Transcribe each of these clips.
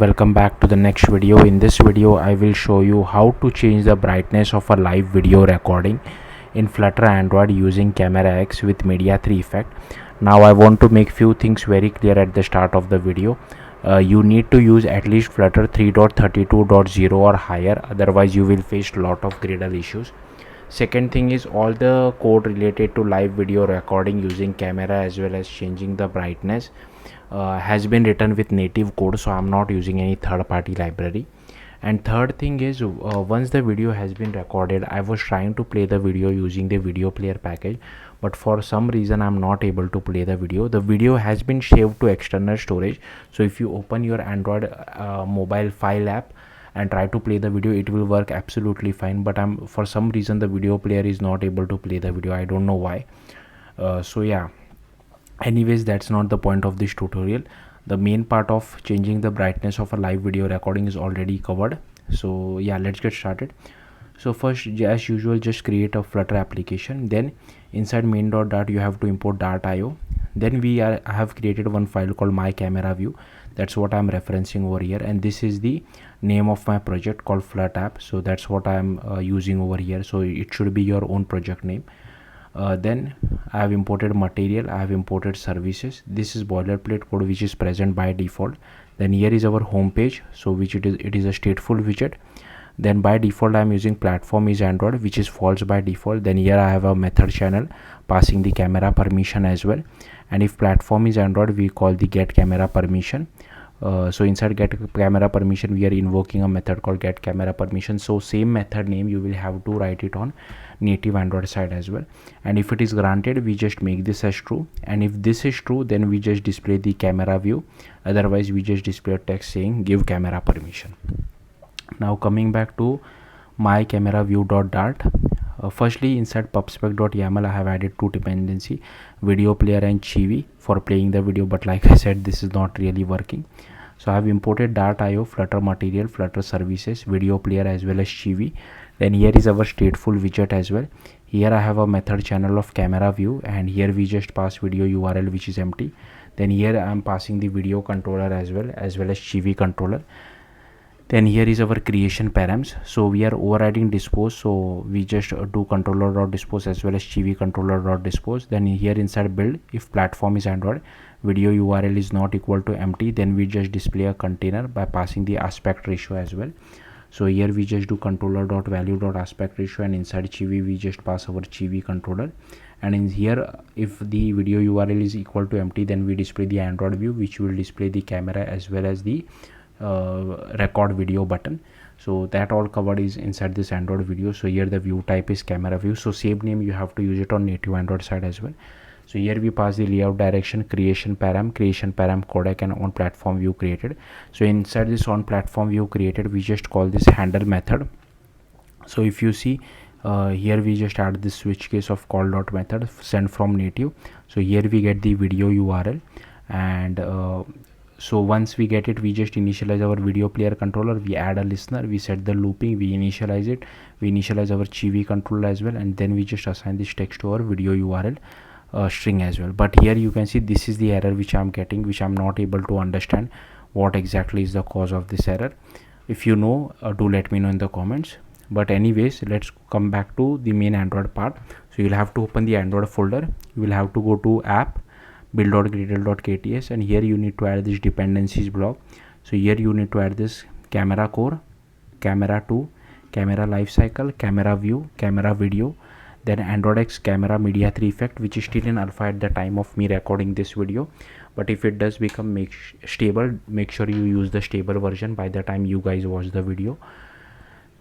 Welcome back to the next video. In this video I will show you how to change the brightness of a live video recording in Flutter Android using CameraX with Media3 effect. Now I want to make few things very clear at the start of the video. You need to use at least Flutter 3.32.0 or higher, otherwise you will face a lot of Gradle issues. Second thing is, all the code related to live video recording using camera as well as changing the brightness has been written with native code, so I'm not using any third-party library. And third thing is, once the video has been recorded, I was trying to play the video using the video player package, but for some reason I'm not able to play the video. The video has been saved to external storage, so if you open your Android mobile file app and try to play the video, it will work absolutely fine, but for some reason the video player is not able to play the video. I don't know why. So yeah, anyways, that's not the point of this tutorial. The main part of changing the brightness of a live video recording is already covered. So yeah, let's get started. So first, as usual, just create a Flutter application. Then inside main.dart you have to import dart.io. Then I have created one file called my camera view. That's what I'm referencing over here, and this is the name of my project called Flut app. So that's what I'm using over here, so it should be your own project name. Then I have imported material, I have imported services. This is boilerplate code which is present by default. Then here is our home page, so it is a stateful widget. Then by default I am using platform is Android, which is false by default. Then here I have a method channel passing the camera permission as well, and if platform is Android we call the get camera permission. So inside get camera permission we are invoking a method called get camera permission. So same method name you will have to write it on native Android side as well, and if it is granted we just make this as true, and if this is true then we just display the camera view, otherwise we just display a text saying give camera permission. Now coming back to my camera view.dart, firstly inside pubspec.yaml I have added two dependency, video player and chibi, for playing the video, but like I said, this is not really working. So I have imported dart.io, Flutter material, Flutter services, video player as well as chibi. Then here is our stateful widget as well. Here I have a method channel of camera view, and here we just pass video URL which is empty. Then here I am passing the video controller as well as chibi controller. Then here is our creation params. So we are overriding dispose, so we just do controller.dispose as well as chibi controller.dispose. Then here inside build, if platform is Android, video URL is not equal to empty, then we just display a container by passing the aspect ratio as well. So here we just do controller.value.aspect ratio, and inside chibi we just pass our chibi controller. And in here, if the video URL is equal to empty, then we display the Android view, which will display the camera as well as the record video button. So that all covered is inside this Android video. So here the view type is camera view, so same name you have to use it on native Android side as well. So here we pass the layout direction, creation param codec, and on platform view created. So inside this on platform view created, we just call this handle method. So if you see here we just add this switch case of call dot method send from native. So here we get the video URL, and so once we get it, we just initialize our video player controller, we add a listener, we set the looping, we initialize it, we initialize our chibi controller as well, and then we just assign this text to our video URL string as well. But here you can see this is the error which I'm getting, which I'm not able to understand what exactly is the cause of this error. If you know, do let me know in the comments. But anyways, let's come back to the main Android part. So you'll have to open the Android folder, you will have to go to app, build.gradle.kts, and here you need to add this dependencies block. So here you need to add this camera core, camera 2, camera lifecycle, camera view, camera video, then Android X camera Media3 effect, which is still in alpha at the time of me recording this video, but if it does become stable, make sure you use the stable version by the time you guys watch the video.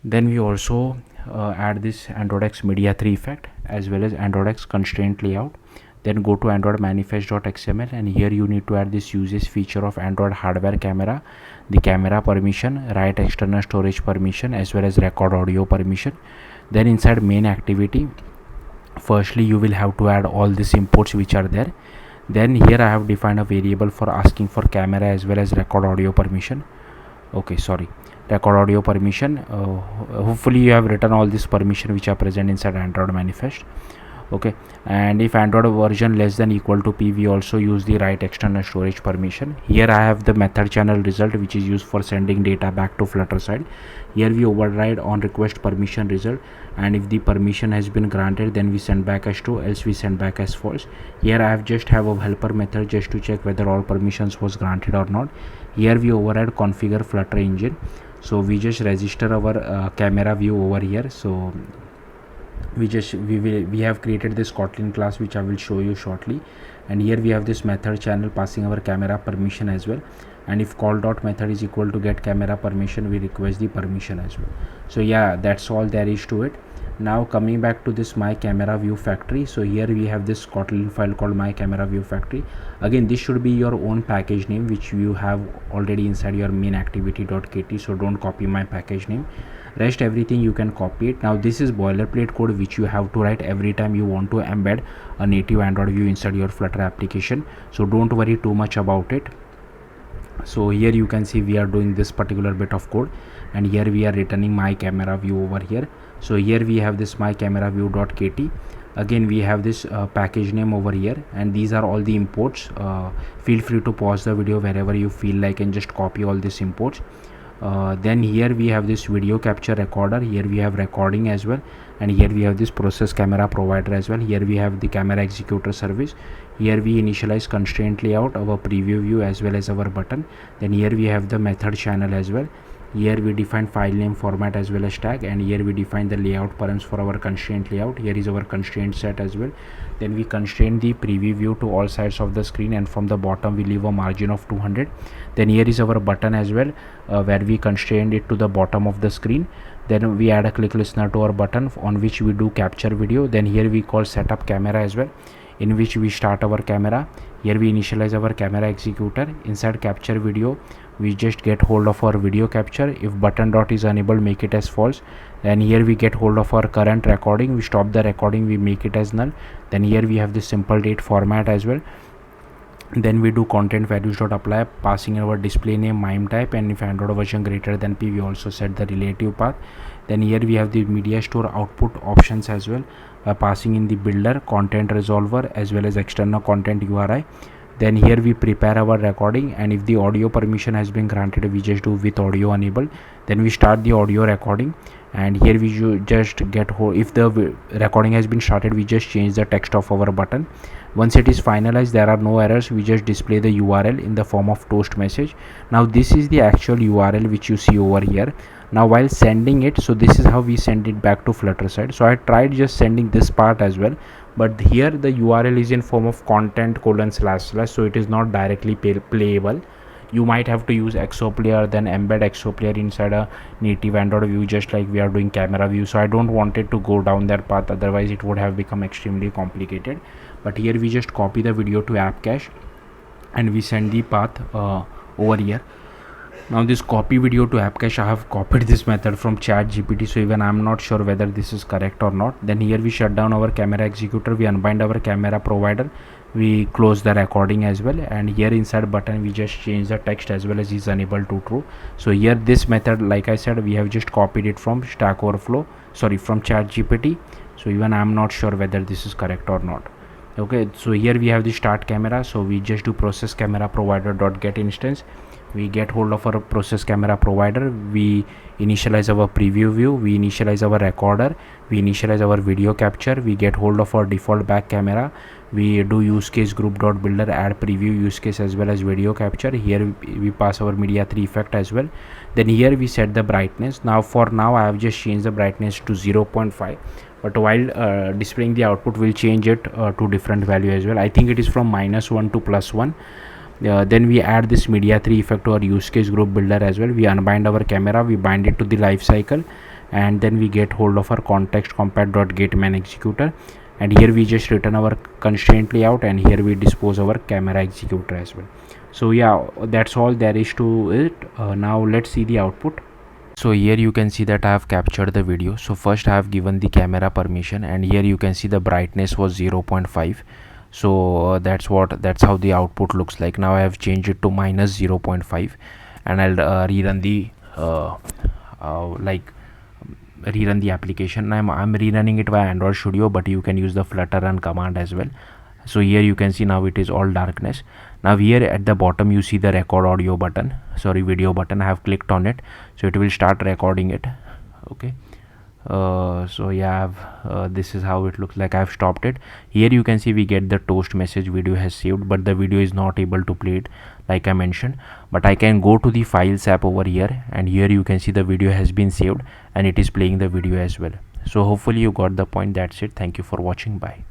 Then we also add this Android X Media3 effect as well as Android X constraint layout. Then go to Android manifest.xml, and here you need to add this usage feature of Android hardware camera, the camera permission, write external storage permission as well as record audio permission. Then inside main activity, firstly you will have to add all these imports which are there. Then here I have defined a variable for asking for camera as well as record audio permission. Record audio permission. Hopefully you have written all this permission which are present inside Android manifest. Okay, and if Android version less than equal to p, we also use the write external storage permission. Here I have the method channel result, which is used for sending data back to Flutter side. Here we override on request permission result, and if the permission has been granted, then we send back as true, else we send back as false. Here I have just have a helper method just to check whether all permissions was granted or not. Here we override configure Flutter engine, so we just register our camera view over here. So we have created this Kotlin class, which I will show you shortly, and here we have this method channel passing our camera permission as well. And if call dot method is equal to get camera permission, we request the permission as well. So yeah, that's all there is to it. Now coming back to this my camera view factory, so here we have this Kotlin file called my camera view factory. Again, this should be your own package name, which you have already inside your main activity.kt, so don't copy my package name. Rest everything you can copy it. Now this is boilerplate code which you have to write every time you want to embed a native Android view inside your Flutter application, so don't worry too much about it. So here you can see we are doing this particular bit of code, and here we are returning my camera view over here. So here we have this my camera view.kt. Again, we have this package name over here, and these are all the imports. Feel free to pause the video wherever you feel like and just copy all these imports. Then here we have this video capture recorder. Here we have recording as well, and here we have this process camera provider as well. Here we have the camera executor service. Here we initialize constraint layout, our preview view as well as our button. Then here we have the method channel as well. Here we define file name, format as well as tag, and here we define the layout params for our constraint layout. Here is our constraint set as well. Then we constrain the preview view to all sides of the screen, and from the bottom we leave a margin of 200. Then here is our button as well, where we constrain it to the bottom of the screen. Then we add a click listener to our button on which we do capture video. Then here we call setup camera as well, in which we start our camera. Here we initialize our camera executor. Inside capture video, we just get hold of our video capture. If button dot is unable, make it as false. Then here we get hold of our current recording. We stop the recording, we make it as null. Then here we have this simple date format as well. Then we do content values dot apply, passing our display name, mime type, and if Android version greater than p, we also set the relative path. Then here we have the media store output options as well, passing in the builder, content resolver as well as external content URI. Then here we prepare our recording, and if the audio permission has been granted, we just do with audio enabled. Then we start the audio recording, and here we just get if the recording has been started, we just change the text of our button. Once it is finalized, there are no errors, we just display the URL in the form of toast message. Now this is the actual URL which you see over here. Now while sending it, so this is how we send it back to Flutter side. So I tried just sending this part as well, but here the URL is in form of content : / so it is not directly playable. You might have to use exoplayer, then embed exoplayer inside a native Android view, just like we are doing camera view. So I don't want it to go down that path, otherwise it would have become extremely complicated. But here we just copy the video to app cache, and we send the path over here. Now this copy video to app cache, I have copied this method from ChatGPT, so even I'm not sure whether this is correct or not. Then here we shut down our camera executor, we unbind our camera provider, we close the recording as well, and here inside button we just change the text as well as is unable to true. So here this method, like I said, we have just copied it from Stack Overflow, from ChatGPT. So even I'm not sure whether this is correct or not. Okay, so here we have the start camera, so we just do process camera provider dot get instance. We get hold of our process camera provider, we initialize our preview view, we initialize our recorder, we initialize our video capture, we get hold of our default back camera, we do use case group dot builder, add preview use case as well as video capture. Here we pass our Media3 effect as well. Then here we set the brightness. Now for now I have just changed the brightness to 0.5, but while displaying the output we'll change it to different value as well. I think it is from -1 to +1. Then we add this Media3 effect to our use case group builder as well. We unbind our camera, we bind it to the life cycle, and then we get hold of our context compat.get main executor, and here we just return our constraint layout, and here we dispose our camera executor as well. So yeah, that's all there is to it. Now let's see the output. So here you can see that I have captured the video. So first I have given the camera permission, and here you can see the brightness was 0.5. So that's how the output looks like. Now I have changed it to -0.5, and I'll rerun the rerun the application. I'm rerunning it via Android Studio, but you can use the Flutter run command as well. So here you can see now it is all darkness. Now here at the bottom you see the record audio button, sorry, video button. I have clicked on it, so it will start recording it. Okay. So yeah, this is how it looks like. I've stopped it. Here you can see we get the toast message, video has saved, but the video is not able to play it like I mentioned. But I can go to the files app over here, and here you can see the video has been saved and it is playing the video as well. So hopefully you got the point. That's it. Thank you for watching. Bye.